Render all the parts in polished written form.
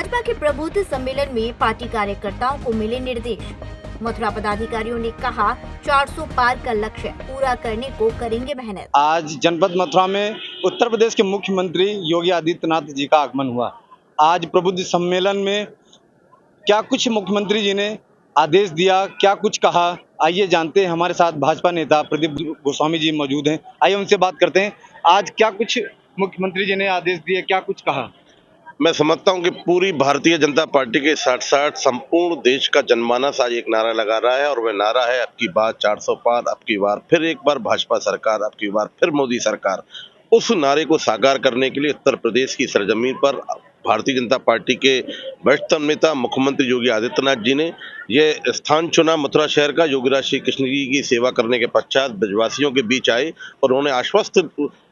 भाजपा के प्रबुद्ध सम्मेलन में पार्टी कार्यकर्ताओं को मिले निर्देश। मथुरा पदाधिकारियों ने कहा 400 पार का लक्ष्य पूरा करने को करेंगे मेहनत। आज जनपद मथुरा में उत्तर प्रदेश के मुख्यमंत्री योगी आदित्यनाथ जी का आगमन हुआ। आज प्रबुद्ध सम्मेलन में क्या कुछ मुख्यमंत्री जी ने आदेश दिया, क्या कुछ कहा, आइए जानते हैं। हमारे साथ भाजपा नेता प्रदीप गोस्वामी जी मौजूद हैं, आइए उनसे बात करते हैं। आज क्या कुछ मुख्यमंत्री जी ने आदेश दिए, क्या कुछ कहा? मैं समझता हूं कि पूरी भारतीय जनता पार्टी के साथ-साथ संपूर्ण देश का जनमानस आज एक नारा लगा रहा है और वह नारा है, अब की बार 400 पार, अब की बार फिर एक बार भाजपा सरकार, अब की बार फिर मोदी सरकार। उस नारे को साकार करने के लिए उत्तर प्रदेश की सरजमीन पर भारतीय जनता पार्टी के वरिष्ठ नेता मुख्यमंत्री योगी आदित्यनाथ जी ने ये स्थान चुना। मथुरा शहर का योगीराज श्री कृष्ण जी की सेवा करने के पश्चात ब्रजवासियों के बीच आए और उन्होंने आश्वस्त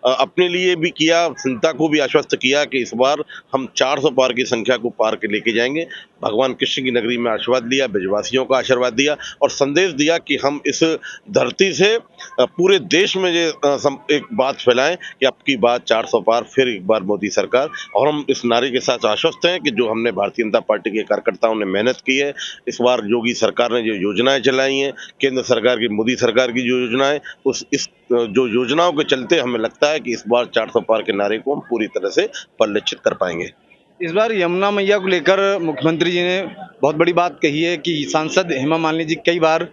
अपने लिए भी किया, जनता को भी आश्वस्त किया कि इस बार हम 400 पार की संख्या को पार के लेके जाएंगे। भगवान कृष्ण की नगरी में आशीर्वाद लिया, ब्रजवासियों का आशीर्वाद दिया और संदेश दिया कि हम इस धरती से पूरे देश में ये एक बात फैलाएं कि अब की बात 400 पार, फिर एक बार मोदी सरकार। और हम इस नारे के साथ आश्वस्त हैं कि जो हमने भारतीय जनता पार्टी के कार्यकर्ताओं ने मेहनत की है, इस बार योगी सरकार ने जो योजनाएं चलाई हैं, केंद्र सरकार की, मोदी सरकार की जो योजनाएं, जो योजनाओं के चलते हमें लगता है कि इस बार 400 पार के नारे को हम पूरी तरह से परिलक्षित कर पाएंगे। इस बार यमुना मैया को लेकर मुख्यमंत्री जी ने बहुत बड़ी बात कही है कि सांसद हेमा मालिनी जी कई बार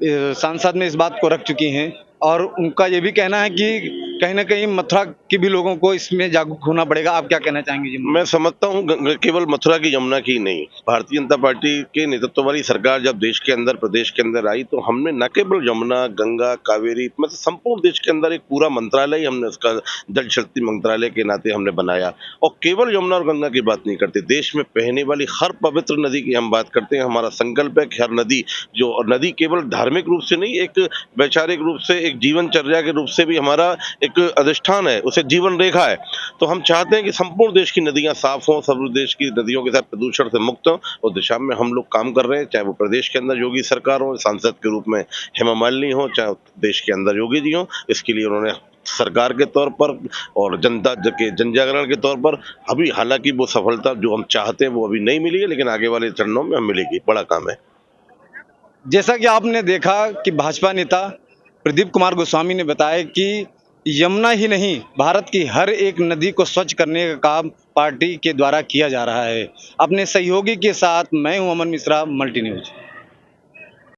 सांसद में इस बात को रख चुकी हैं और उनका ये भी कहना है कि कहीं ना कहीं मथुरा के भी लोगों को इसमें जागरूक होना पड़ेगा। आप क्या कहना चाहेंगे जी? मैं समझता हूँ केवल मथुरा की, यमुना की नहीं, भारतीय जनता पार्टी के नेतृत्व वाली सरकार जब देश के अंदर, प्रदेश के अंदर आई तो हमने न केवल यमुना, गंगा, कावेरी, मतलब संपूर्ण देश के अंदर एक पूरा मंत्रालय हमने उसका जल शक्ति मंत्रालय के नाते हमने बनाया। और केवल यमुना और गंगा की बात नहीं करते, देश में बहने वाली हर पवित्र नदी की हम बात करते हैं। हमारा संकल्प है कि हर नदी, जो नदी केवल धार्मिक रूप से नहीं, एक वैचारिक रूप से, एक जीवनचर्या के रूप से भी हमारा एक अधिष्ठान है, उसे जीवन रेखा है। तो हम चाहते हैं कि संपूर्ण देश की नदियां साफ हों, सब देश की नदियों के साथ प्रदूषण से मुक्त हों, और दिशा में हम लोग काम कर रहे हैं। चाहे वो प्रदेश के अंदर योगी सरकार हो, सांसद के रूप में हेमा मालिनी हो, चाहे देश के अंदर योगी जी हो, इसके लिए उन्होंने सरकार के तौर पर और जनता के जन जागरण के तौर पर अभी, हालांकि वो सफलता जो हम चाहते हैं वो अभी नहीं मिली है, लेकिन आगे वाले चरणों में मिलेगी। बड़ा काम है। जैसा कि आपने देखा कि भाजपा नेता प्रदीप कुमार गोस्वामी ने बताया कि यमुना ही नहीं, भारत की हर एक नदी को स्वच्छ करने का काम पार्टी के द्वारा किया जा रहा है। अपने सहयोगी के साथ मैं हूं अमन मिश्रा, मल्टी न्यूज।